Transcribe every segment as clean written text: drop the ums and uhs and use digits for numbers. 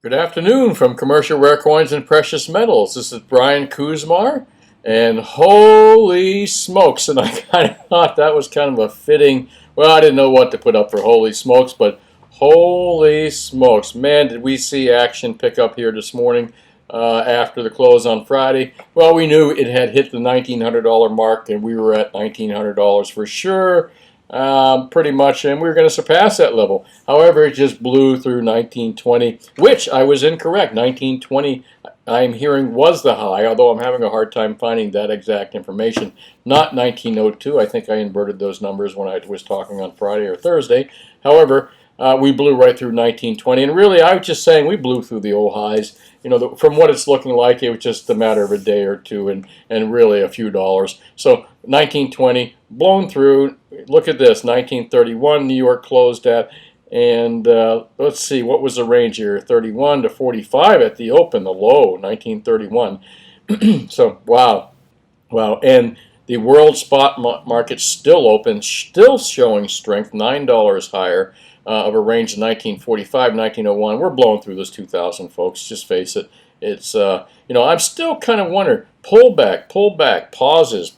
Good afternoon from Commercial Rare Coins and Precious Metals. This is Brian Kuzmar, and holy smokes, and I kind of thought that was kind of a fitting, well, I didn't know what to put up for holy smokes, but holy smokes, man, did we see action pick up here this morning after the close on Friday. Well, we knew it had hit the $1,900 mark, and we were at $1,900 for sure. Pretty much, and we were going to surpass that level. However, it just blew through 1920, which I was incorrect. 1920, I'm hearing, was the high, although I'm having a hard time finding that exact information. Not 1902. I think I inverted those numbers when I was talking on Friday or Thursday. However, we blew right through 1920, and really, I was just saying we blew through the old highs. You know, from what it's looking like, it was just a matter of a day or two, and really a few dollars. So 1920 blown through. Look at this, 1931 New York closed at, and let's see, what was the range here? 31 to 45 at the open, the low, 1931. So wow, and the world spot market still open, still showing strength, $9 higher. Of a range of 1945, 1901. We're blowing through this 2000, folks. Just face it. It's, I'm still kind of wondering, pullback, pauses.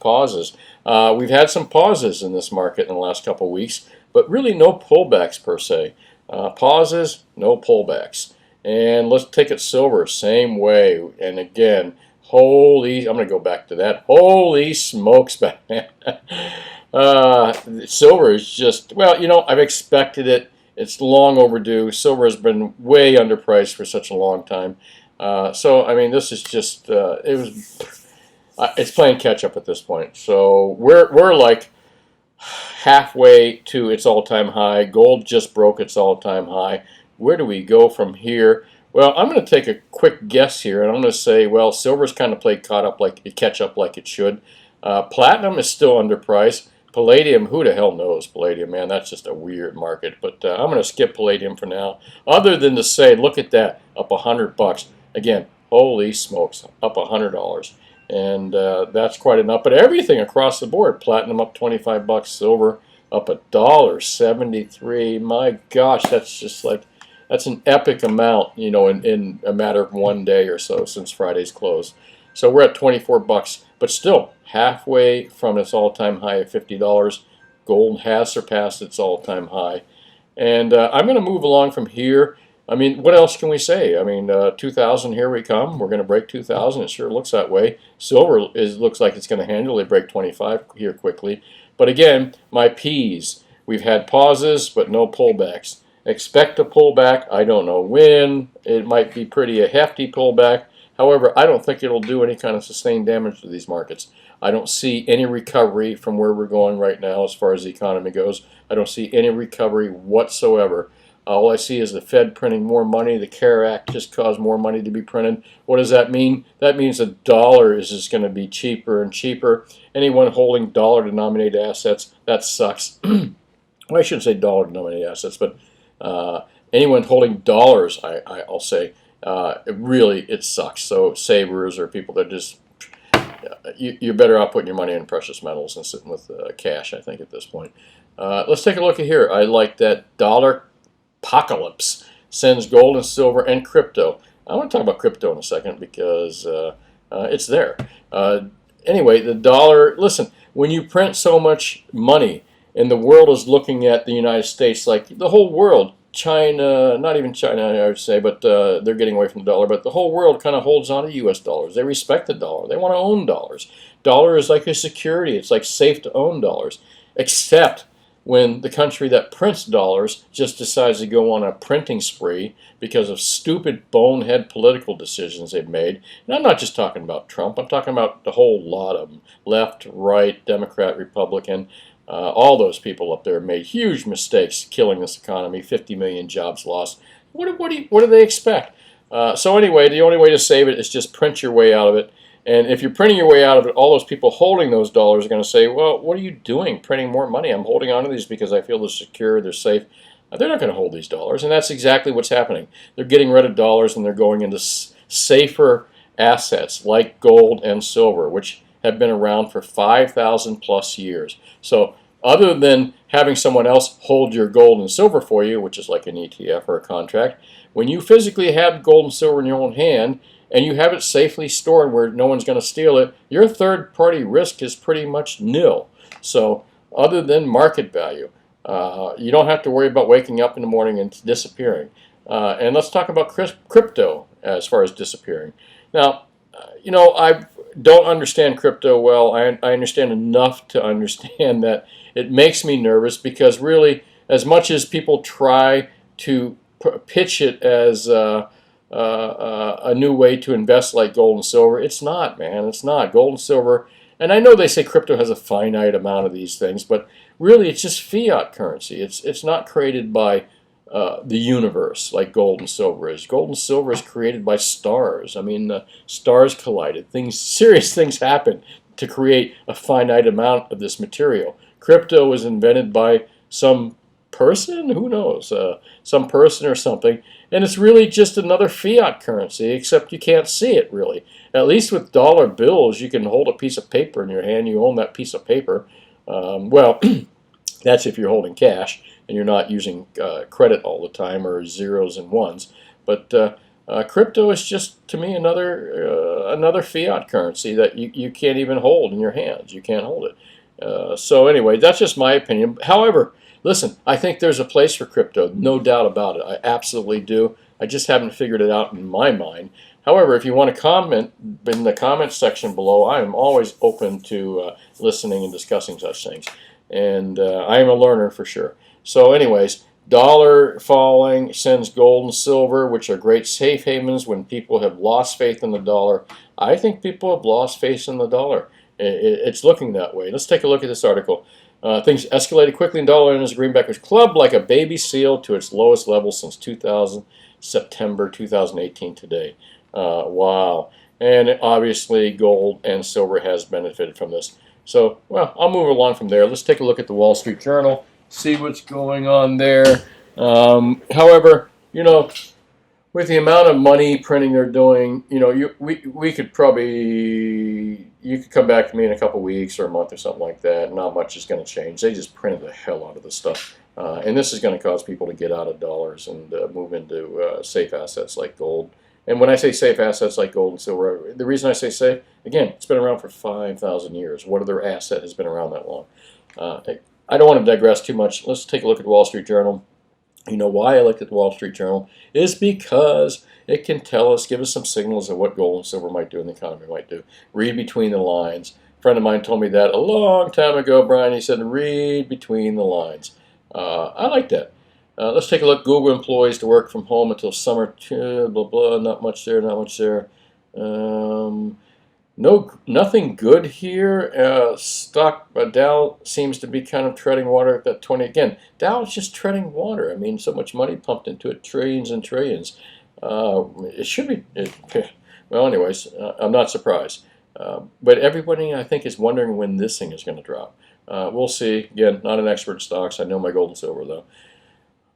We've had some pauses in this market in the last couple of weeks, but really no pullbacks per se. Pauses, no pullbacks. And let's take it silver, same way. And again, I'm going to go back to that. Holy smokes, Batman. Silver is just, well, I've expected it. It's long overdue. Silver has been way underpriced for such a long time. So, I mean, this is just, it's playing catch up at this point. So we're like halfway to its all-time high. Gold just broke its all-time high. Where do we go from here? Well, I'm going to take a quick guess here, and I'm going to say, well, silver's kind of played catch up like it should. Platinum is still underpriced. Palladium, who the hell knows Palladium, man? That's just a weird market. But I'm going to skip Palladium for now. Other than to say, look at that, up $100. Again, holy smokes, up $100. And that's quite enough. But everything across the board, platinum up $25, silver up $1.73. My gosh, that's just like, that's an epic amount, in a matter of one day or so since Friday's close. So we're at $24, but still halfway from its all-time high of $50. Gold has surpassed its all-time high. And I'm going to move along from here. I mean, what else can we say? I mean, 2000, here we come. We're going to break 2000. It sure looks that way. Silver looks like it's going to handily break 25 here quickly. But again, my P's. We've had pauses, but no pullbacks. Expect a pullback. I don't know when. It might be a hefty pullback. However, I don't think it'll do any kind of sustained damage to these markets. I don't see any recovery from where we're going right now as far as the economy goes. I don't see any recovery whatsoever. All I see is the Fed printing more money. The CARE Act just caused more money to be printed. What does that mean? That means the dollar is just going to be cheaper and cheaper. Anyone holding dollar-denominated assets, that sucks. Well, I shouldn't say dollar-denominated assets, but anyone holding dollars, I'll say, it sucks. So savers or people that just, you're better off putting your money in precious metals than sitting with cash, I think, at this point. Let's take a look at here. I like that dollar apocalypse sends gold and silver and crypto. I want to talk about crypto in a second because it's there. Anyway, the dollar, listen, when you print so much money and the world is looking at the United States, like the whole world, China, not even China, I would say, but they're getting away from the dollar. But the whole world kind of holds on to U.S. dollars. They respect the dollar. They want to own dollars. Dollar is like a security. It's like safe to own dollars, except when the country that prints dollars just decides to go on a printing spree because of stupid bonehead political decisions they've made. And I'm not just talking about Trump. I'm talking about the whole lot of them, left, right, Democrat, Republican. All those people up there made huge mistakes killing this economy, 50 million jobs lost. What do they expect? So anyway, the only way to save it is just print your way out of it. And if you're printing your way out of it, all those people holding those dollars are going to say, well, what are you doing printing more money? I'm holding on to these because I feel they're secure, they're safe. They're not going to hold these dollars, and that's exactly what's happening. They're getting rid of dollars, and they're going into safer assets like gold and silver, which have been around for 5,000 plus years. So other than having someone else hold your gold and silver for you, which is like an ETF or a contract, when you physically have gold and silver in your own hand and you have it safely stored where no one's going to steal it, your third-party risk is pretty much nil. So other than market value, you don't have to worry about waking up in the morning and disappearing. And let's talk about crypto as far as disappearing. Now, I don't understand crypto well. I understand enough to understand that it makes me nervous because really, as much as people try to pitch it as a new way to invest like gold and silver, it's not, man. It's not. Gold and silver, and I know they say crypto has a finite amount of these things, but really it's just fiat currency. It's not created by the universe like gold and silver is. Gold and silver is created by stars. I mean, stars collided. Serious things happen to create a finite amount of this material. Crypto was invented by some person, who knows, some person or something, and it's really just another fiat currency, except you can't see it really. At least with dollar bills, you can hold a piece of paper in your hand. You own that piece of paper. Well, that's if you're holding cash and you're not using credit all the time or zeros and ones. But crypto is just, to me, another fiat currency that you can't even hold in your hands. You can't hold it. So anyway, that's just my opinion. However, listen, I think there's a place for crypto, no doubt about it. I absolutely do. I just haven't figured it out in my mind. However, if you want to comment in the comments section below, I am always open to listening and discussing such things. And I am a learner for sure. So anyways, dollar falling sends gold and silver, which are great safe havens when people have lost faith in the dollar. I think people have lost faith in the dollar. It's looking that way. Let's take a look at this article. Things escalated quickly in dollar and as greenbackers clubbed like a baby seal to its lowest level since September 2018 today. Wow. And obviously gold and silver has benefited from this. So, well, I'll move along from there. Let's take a look at the Wall Street Journal, see what's going on there. However, with the amount of money printing they're doing, we could probably, you could come back to me in a couple weeks or a month or something like that. Not much is going to change. They just printed the hell out of the stuff. And this is going to cause people to get out of dollars and move into safe assets like gold. And when I say safe assets like gold and silver, the reason I say safe, again, it's been around for 5,000 years. What other asset has been around that long? I don't want to digress too much. Let's take a look at the Wall Street Journal. You know why I looked at the Wall Street Journal is because it can tell us, give us some signals of what gold and silver might do and the economy might do. Read between the lines. A friend of mine told me that a long time ago, Brian. He said, read between the lines. I like that. Let's take a look. Google employees to work from home until summer. Blah, blah, not much there, not much there. Nothing good here. Dow seems to be kind of treading water at that 20. Again, Dow is just treading water. I mean, so much money pumped into it, trillions and trillions. It should be. Well, anyways, I'm not surprised. But everybody, I think, is wondering when this thing is going to drop. We'll see. Again, not an expert in stocks. I know my gold and silver, though.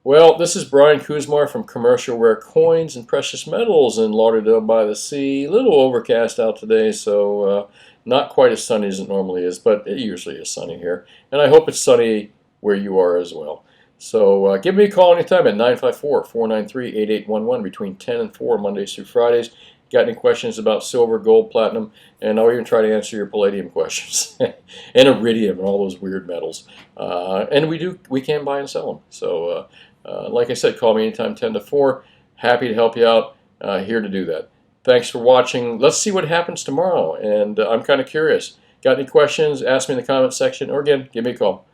Well, this is Brian Kuzmar from Commercial Rare Coins and Precious Metals in Lauderdale by the Sea. A little overcast out today, so not quite as sunny as it normally is, but it usually is sunny here. And I hope it's sunny where you are as well. So give me a call anytime at 954-493-8811 between 10 and 4 Mondays through Fridays. Got any questions about silver, gold, platinum, and I'll even try to answer your palladium questions and iridium and all those weird metals. And we can buy and sell them. So like I said, call me anytime 10 to 4. Happy to help you out. Here to do that. Thanks for watching. Let's see what happens tomorrow. And I'm kind of curious. Got any questions? Ask me in the comment section. Or again, give me a call.